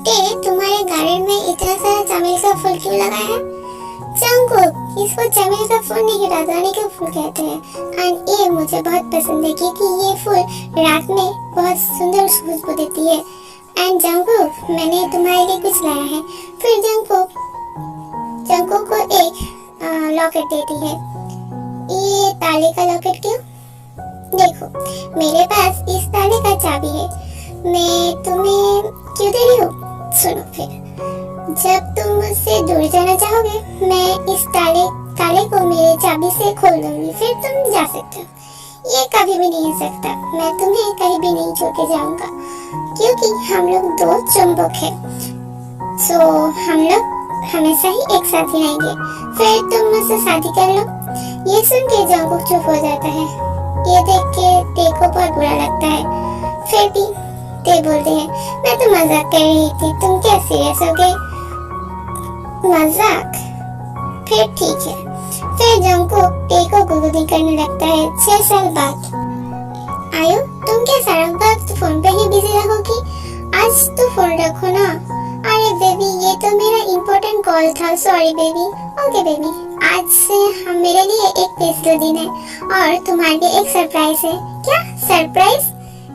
तुम्हारे गार्डन में इतना सारा चमेली का फूल क्यों लगा है? जंगकुक, इसको चमेली का फूल नहीं रातरानी का फूल कहते हैं। एंड ये मुझे बहुत पसंद है क्योंकि ये फूल रात में बहुत सुंदर खुशबू देती है। एंड जंगकुक, मैंने तुम्हारे लिए कुछ लाया है। फिर जंगकुक को एक लॉकेट देती है। ये ताले का लॉकेट क्यों? देखो, मेरे पास इस ताले का चाबी है। मैं तुम्हें क्यों दे रही हूँ? सुनो फिर, जब तुम मुझसे दूर जाना चाहोगे, मैं इस ताले को मेरे चाबी से खोल दूंगी, फिर तुम जा सकते हो। ये कभी भी नहीं हो सकता। मैं तुम्हें कहीं भी नहीं छोड़ के जाऊंगा क्योंकि हम लोग दो चुंबक हैं। सो हम लोग हमेशा ही एक साथ ही रहेंगे। फिर तुम मुझसे शादी कर लो। ये सुन के जंगकुक चुप हो जाता है। ये देख के ते को बहुत बुरा लगता है। फिर भी ते बोलते हैं, मैं तो मजाक कर रही थी, तुम क्या सीरियस हो गए? मजाक? फिर ठीक है। फिर जंगकुक ते को गुदगुदी करने लगता है। 6 साल बाद। आयु, तुम क्या सारा वक्त फोन पे ही बिजी रहोगी? आज तो फोन रखो ना। अरे बेबी, ये तो मेरा इम्पोर्टेंट कॉल था, सॉरी बेबी। ओके बेबी, आज से मेरे लिए एक स्पेशल दिन है और तुम्हारे लिए एक सरप्राइज है। क्या सरप्राइज?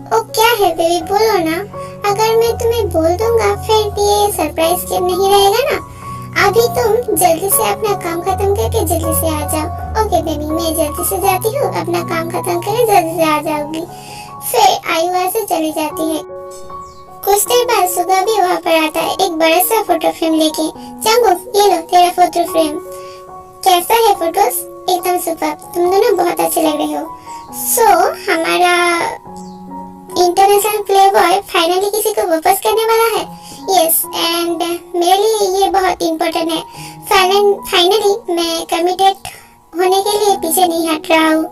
ओ क्या है बेबी, बोलो ना। अगर मैं तुम्हें बोल दूंगा फिर ये सरप्राइज के नहीं रहेगा ना। अभी तुम जल्दी से अपना काम खत्म करके जल्दी से आ जाओ। ओके बेबी, मैं जल्दी से जाती हूँ, अपना काम खत्म करके जल्दी से आ जाऊंगी। फिर आयु वहाँ से चली जाती है। कुछ देर बाद सुगा भी वहाँ पर आता है एक बड़ा सा फोटो फ्रेम लेके। जंगकुक, ये लो तेरा फोटो फ्रेम। कैसा है फोटोज? एकदम सुपर, तुम दोनों बहुत अच्छे लग रहे हो। सो हमारा इंटरनेशनल प्ले बॉय फाइनली किसी को वापस करने वाला है। यस, एंड मेरे लिए ये बहुत इम्पोर्टेंट है। फाइनली मैं कमिटेड होने के लिए पीछे नहीं हट रहा हूँ।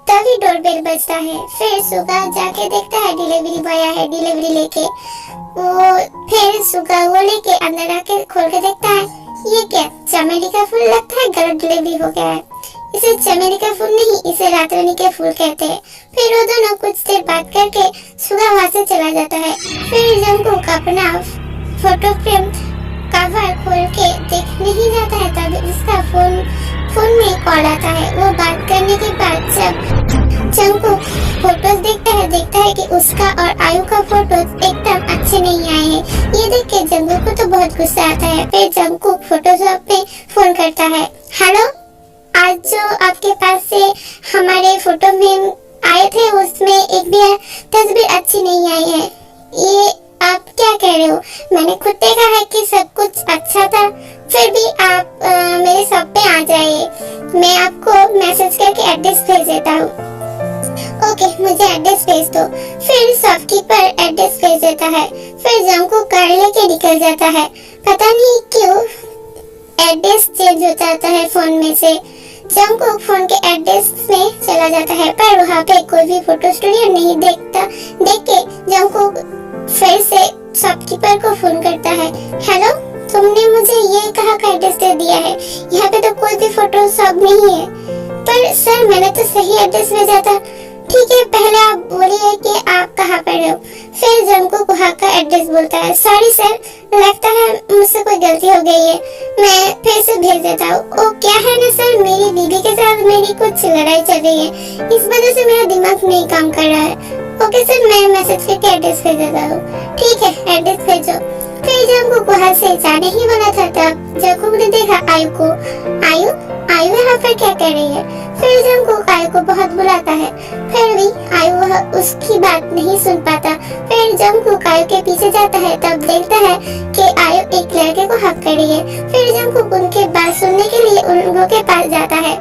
तभी डोरबेल बजता है। फिर सुगा जाके देखता है डिलीवरी बॉय आया है डिलीवरी लेके। फिर सुगा वो लेके अंदर आके खोल के देखता है, ये क्या चमेली का फूल? लगता है गलत डिलीवरी हो गया है। इसे चमेली का फूल नहीं, इसे रातरानी के फूल कहते हैं। फिर वो दोनों कुछ देर बात करके सुगा वहाँ से चला जाता है। फिर जंगकुक अपना फोटो फ्रेम कवर खोल के देखने ही जाता है, तभी उसका फोन में कॉल आता है। वो बात करने के बाद जब जंगकुक फोटोज देखता है कि उसका और आयु का फोटो एकदम अच्छे नहीं आए हैं। ये देख के जंगकुक को तो बहुत गुस्सा आता है। फिर जंगकुक फोटोशॉप पे फोन करता है। हेलो, आज जो आपके पास से हमारे फोटो में आए थे उसमें एक भी तस्वीर अच्छी नहीं आई है। ये आप क्या कह रहे हो? मैंने खुद देखा है कि सब कुछ अच्छा था। फिर भी आप मेरे शॉप पे आ जाइए, मैं आपको मैसेज करके एड्रेस भेज देता हूँ। ओके, मुझे एड्रेस भेज दो। फिर शॉपकीपर एड्रेस भेज देता है। फिर जंगकुक कार लेके निकल जाता है। पता नहीं क्यों एड्रेस चेंज हो जाता है फोन में से। जंगकुक फोन के एड्रेस में चला जाता है पर वहाँ पे कोई भी फोटो स्टूडियो नहीं देखता। देख के जंगकुक फिर से शॉपकीपर को फोन करता है। हेलो, तुमने मुझे ये कहाँ का एड्रेस दे दिया है? यहाँ पे तो कोई भी फोटो शॉप नहीं है। पर सर, मैंने तो सही एड्रेस भेजा था। ठीक है, पहले आप बोलिए कि आप कहाँ पर हो। फिर जंगकुक वहाँ का एड्रेस बोलता है। सॉरी सर, लगता है मुझसे कोई गलती हो गई है, मैं फिर से भेज देता हूँ। ओ क्या है ना सर, मेरी बीवी के साथ मेरी कुछ लड़ाई चल रही है, इस वजह से मेरा दिमाग नहीं काम कर रहा है। ओके सर, मैं मैसेज करके एड्रेस भेज देता हूँ। ठीक है, एड्रेस भेजो। फिर जंगकुक वहाँ से जाने ही वाला था तब जंगकुक ने देखा आयु को। आयु यहाँ पर क्या कर रही है? फिर जंगकुक आयु को बहुत बुलाता है, फिर भी आयु उसकी बात नहीं सुन पाता। फिर जंगकुक आयु के पीछे जाता है, तब देखता है कि आयु एक लड़के को हक कर रही है। फिर जंगकुक उनके बात सुनने के लिए उन लोगों के पास जाता है।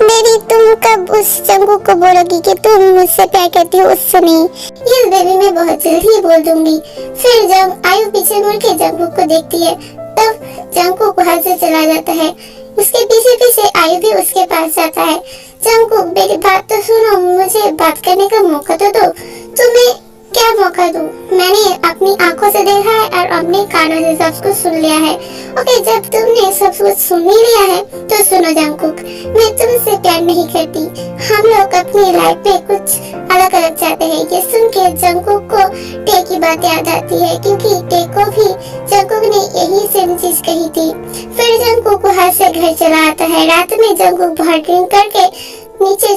बेबी, तुम कब उस जंगकुक को बोलोगी कि तुम मुझसे प्यार करती हो उससे नहीं? यस बेबी, मैं बहुत जल्दी बोल दूंगी। फिर जब आयु पीछे मुड़ के जंगकुक को देखती है तब जंगकुक वहाँ से चला जाता है। उसके पीछे पीछे आयु भी उसके पास जाता है। जंगकुक, मेरी बात तो सुनो, मुझे बात करने का मौका तो दो। तुम्हें क्या मौका दूं? मैंने अपनी आंखों से देखा है और अपने कानों से सब कुछ सुन लिया है। ओके, जब तुमने सब कुछ सुन ही लिया है तो सुनो जंगकुक, मैं तुमसे प्यार नहीं करती। हम लोग अपनी लाइफ में कुछ अलग अलग चाहते हैं। ये सुन के जंगकुक को टे की बात याद आती है, क्योंकि टे को भी जंगकुक ने यही सेम चीज कही थी। फिर जंगकुक वहाँ से घर चला आता है। रात में जंगकुक बहुत ड्रिंक करके नीचे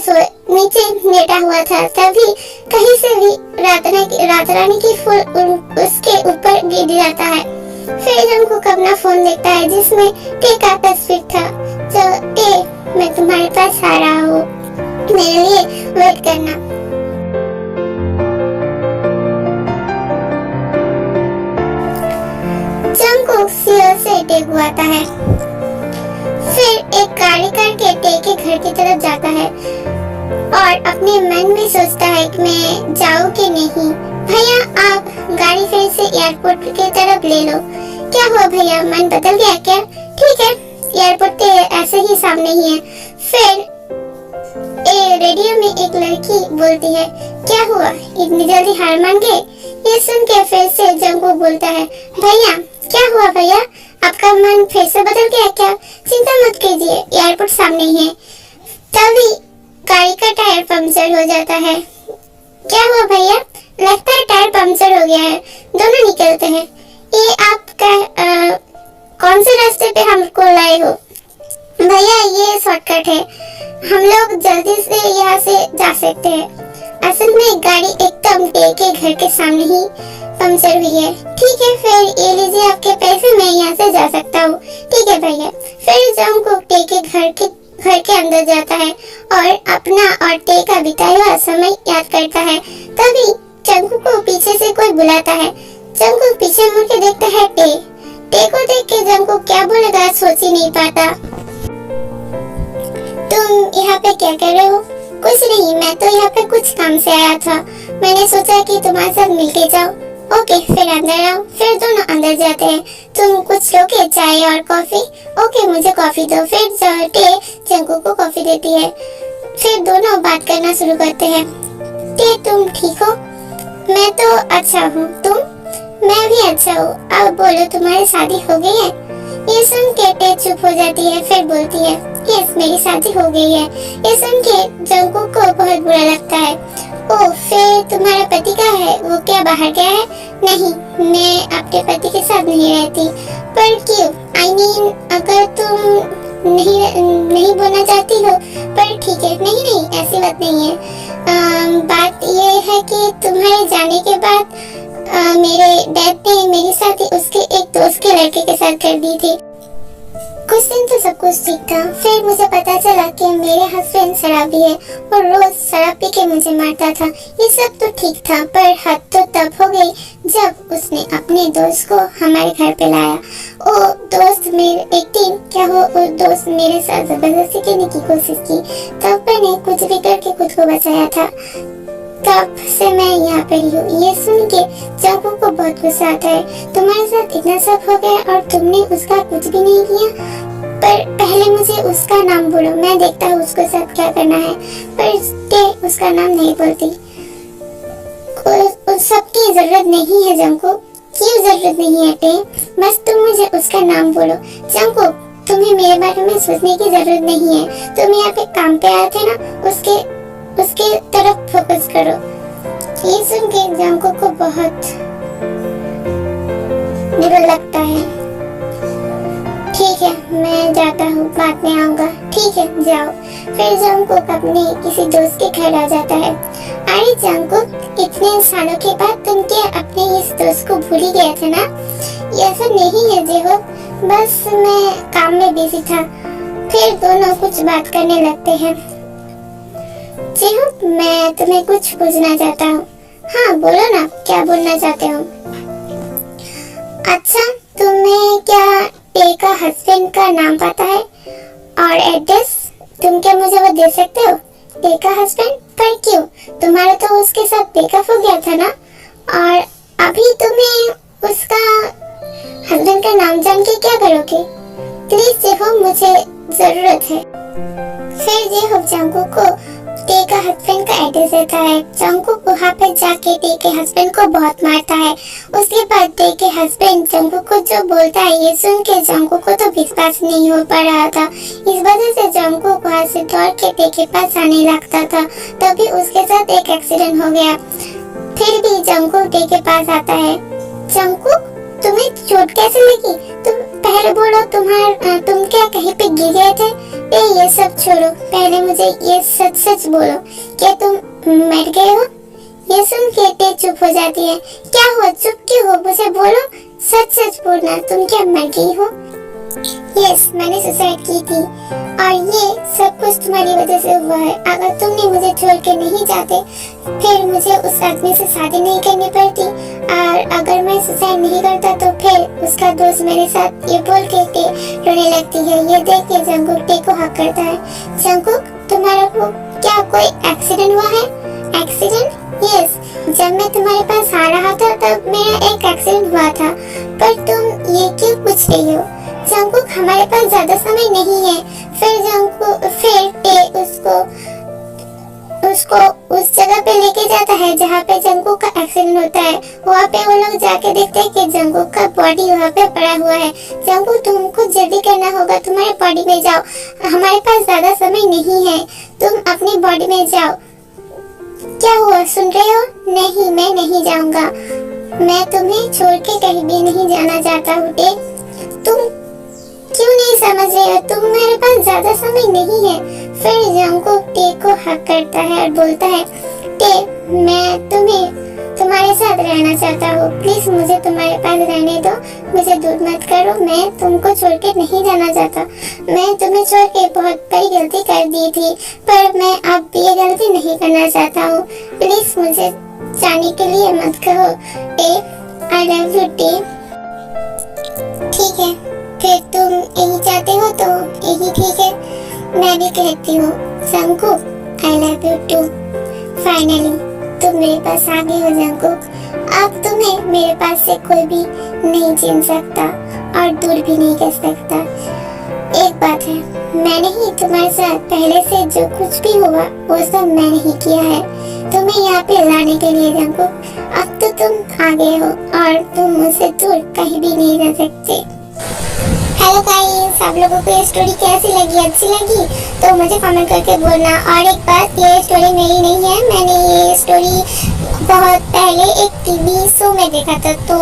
लेटा हुआ था, तभी कहीं से भी रात रानी की फूल उसके ऊपर गिर जाता है। फिर जंगकुक अपना फोन देखता है, जिसमें टे का तस्वीर था। जो टे, मैं तुम्हारे पास आ रहा हूँ, मेरे लिए वेट करना। जंगकुक सीओ से टे को आता है, फिर एक गाड़ी करके टे के घर की तरफ जाता है और अपने मन में सोचता है कि मैं जाऊं कि नहीं। भैया, आप गाड़ी फिर से एयरपोर्ट की तरफ ले लो। क्या हुआ भैया, मन बदल गया क्या? ठीक है, एयरपोर्ट तो ऐसे ही सामने ही है। फिर रेडियो में एक लड़की बोलती है, क्या हुआ, इतनी जल्दी हार मान गए? ये सुन के फिर से जंगकुक बोलता है, भैया क्या हुआ भैया, आपका मन फिर से बदल गया क्या? चिंता मत कीजिए, एयरपोर्ट सामने ही है। तभी गाड़ी का टायर पंक्चर हो जाता है। क्या हुआ भैया? लगता है टायर पंक्चर हो गया है। दोनों निकलते हैं। ये आपका कौन से रास्ते पे हमको लाए हो? भैया ये शॉर्टकट है, हम लोग जल्दी से यहाँ से जा सकते हैं। असल में गाड़ी एकदम टे के घर के सामने ही पंक्चर हुई है। ठीक है, फिर ये लीजिए आपके पैसे, मैं यहाँ से जा सकता हूँ। ठीक है भैया। फिर जंगकुक टे के घर के अंदर जाता है और अपना और टे का बिताया हुआ समय याद करता है। तभी जंगकुक को पीछे से कोई बुलाता है। जंगकुक पीछे मुड़ के देखता है टे को देख के जंगकुक क्या बोलेगा सोच ही नहीं पाता। तुम यहाँ पे क्या कर रहे हो? कुछ नहीं, मैं तो यहाँ पे कुछ काम से आया था। मैंने सोचा कि तुम्हारे साथ मिलके जाओ। ओके, फिर अंदर आओ। फिर दोनों अंदर जाते हैं। तुम कुछ लोगे, चाय और कॉफी? ओके, मुझे कॉफी दो। फिर टे जंगकुक को कॉफी देती है। फिर दोनों बात करना शुरू करते हैं। टे, तुम ठीक हो? मैं तो अच्छा हूँ, तुम? मैं भी अच्छा हूँ। अब बोलो, तुम्हारी शादी हो गई है? ये सुन के टे चुप हो जाती है, फिर बोलती है, यस, मेरी शादी हो गई है। ये सुन के जंगकुक को बहुत बुरा लगता है। ओह, फिर तुम्हारा पति कहाँ है? वो क्या बाहर गया है? नहीं, मैं अपने पति के साथ नहीं रहती। पर क्यों? I mean, अगर तुम नहीं बोलना चाहती हो, पर ठीक है। नहीं, ऐसी बात नहीं है। बात ये है कि तुम्हारे जाने के बाद मेरे डैड ने मेरी शादी उसके एक दोस्त के लड़के के साथ कर दी थी। कुछ दिन तो सब कुछ ठीक था, फिर मुझे पता चला कि मेरे हस्बैंड शराबी है और रोज शराब पी के मुझे मारता था। ये सब तो ठीक था, पर हद तो तब हो गई जब उसने अपने दोस्त को हमारे घर पे लाया। वो दोस्त मेरे साथ जबरदस्ती करने की कोशिश की, तब मैंने कुछ भी करके खुद को बचाया था। तब से मैं यहाँ पर ही हूँ। ये सुन के जंगकुक को बहुत गुस्सा आता है। तुम्हारे साथ इतना सब हो गया और तुमने उसका कुछ भी नहीं किया। पर पहले मुझे उसका नाम बोलो, मैं देखता हूँ उसके साथ क्या करना है। पर टे उसका नाम नहीं बोलती। उस सबकी जरूरत नहीं है जंगकुक। क्यों जरूरत नहीं है टे? बस तुम मुझे उसका नाम बोलो। जंगकुक, तुम्हें मेरे बारे में सोचने की जरूरत नहीं है। तुम यहाँ पे काम पे आए थे ना, उसके तरफ फोकस करो। ये सुन के जंगकुक को बहुत बुरा लगता है। ठीक है, मैं जाता हूँ, बाद में आऊंगा। ठीक है, जाओ। फिर जंगकुक अपने किसी दोस्त के घर आ जाता है। अरे जंगकुक, इतने सालों के बाद तुम क्या अपने इस दोस्त को भूल ही गए थे ना? ये ऐसा नहीं है जेहोक, बस मैं काम में बिजी था। फिर दोनों कुछ बात करने लगते हैं। जेहोक, मैं तुम्हें कुछ पूछना चाहता हूँ। हाँ बोलो ना, क्या बोलना चाहते हो? अच्छा, तुम्हें क्या टे का हस्बैंड का नाम पता है और एड्रेस? तुम क्या मुझे वो दे सकते हो? टे का हस्बैंड? पर क्यों? तुम्हारा तो उसके साथ ब्रेकअप हो गया था ना, और अभी तुम्हें उसका हस्बैंड का नाम जान के क्या करोगे? प्लीज जेहोक, मुझे जरूरत है। फिर जेहोक जंगकुक को टे का हस्बैंड का एड्रेस देता है। जंगकुक वहाँ पे जाके टे के हस्बैंड को बहुत मारता है। उसके बाद टे के हस्बैंड जंगकुक को जो बोलता है ये सुन के जंगकुक को तो विश्वास नहीं हो पा रहा था। इस वजह से जंगकुक वहाँ से दौड़ के टे के पास आने लगता था। तभी उसके साथ एक एक्सीडेंट हो गया। फिर भी जंगकुक टे के पास आता है। जंगकुक, तुम्हें चोट कैसे लगी? तुम पहले बोलो, तुम क्या कहीं पे गिर गए थे? ये सब छोड़ो, पहले मुझे ये सच सच बोलो, क्या तुम मर गए हो? ये सुन के टे चुप हो जाती है। क्या हुआ, चुप क्यों हो? मुझे बोलो, सच सच बोलना, तुम क्या मर गई हो? यस, मैंने सुसाइड की थी और ये सब कुछ तुम्हारी वजह से हुआ है। अगर तुमने मुझे छोड़ के नहीं जाते फिर मुझे उस आदमी से शादी नहीं करनी पड़ती, और अगर मैं सुसाइड नहीं करता तो फिर उसका दोस्त मेरे साथ ये बोल के टे रोने लगती है। ये देख के जंगकुक टे को हक करता है। जंगकुक, तुम्हारा को क्या कोई एक्सीडेंट हुआ है? एक्सीडेंट? यस, जब मैं तुम्हारे पास आ रहा था तब मेरा एक एक्सीडेंट हुआ था। पर तुम ये क्यों पूछ रही हो? जंगकुक, हमारे पास ज्यादा समय नहीं है। फिर टे उसको उस जगह पे लेके जाता है जहाँ पे जंगकुक का एक्सीडेंट होता है। वहाँ पे वो लोग जाके देखते हैं कि जंगकुक का बॉडी वहाँ पे पड़ा हुआ है। जंगकुक, तुमको जल्दी करना होगा, तुम्हारे बॉडी में जाओ, हमारे पास ज्यादा समय नहीं है, तुम अपनी बॉडी में जाओ। क्या हुआ, सुन रहे हो? नहीं, मैं नहीं जाऊंगा, मैं तुम्हें छोड़ के कहीं भी नहीं जाना चाहता हूँ टे। तुम क्यों नहीं समझ रहे हो? तुम्हारे पास ज्यादा समय नहीं है। फिर जंगकुक टे को हक करता है और बोलता है, टे, मैं तुम्हारे साथ रहना चाहता हूँ, प्लीज मुझे तुम्हारे पास रहने दो, मुझे दूर मत करो, मैं तुमको छोड़ के नहीं जाना चाहता। मैं तुम्हें छोड़ के बहुत बड़ी गलती कर दी थी, पर मैं अब ये गलती नहीं करना चाहता हूँ, प्लीज मुझे जाने के लिए मत कहो टे, आई लव यू टे। ठीक है, फिर तुम यही चाहते हो तो यही ठीक है, मैं भी कहती हूँ Jungkook, I love you too. Finally तुम मेरे पास आ गए हो जंगकुक, अब तुम्हें मेरे पास से कोई भी नहीं छीन सकता और दूर भी नहीं कर सकता। एक बात है, मैंने ही तुम्हारे साथ पहले से जो कुछ भी हुआ वो सब मैंने ही किया है तुम्हें यहाँ पे लाने के लिए जंगकुक। अब तो तुम आ गए हो और तुम मुझसे दूर कहीं भी नहीं रह सकते। हेलो गाइस, आप लोगों को ये स्टोरी कैसी लगी? अच्छी लगी तो मुझे कमेंट करके बोलना। और एक बात, ये स्टोरी मेरी नहीं है, मैंने ये स्टोरी बहुत पहले एक टीवी शो में देखा था, तो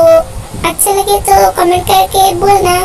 अच्छा लगे तो कमेंट करके बोलना।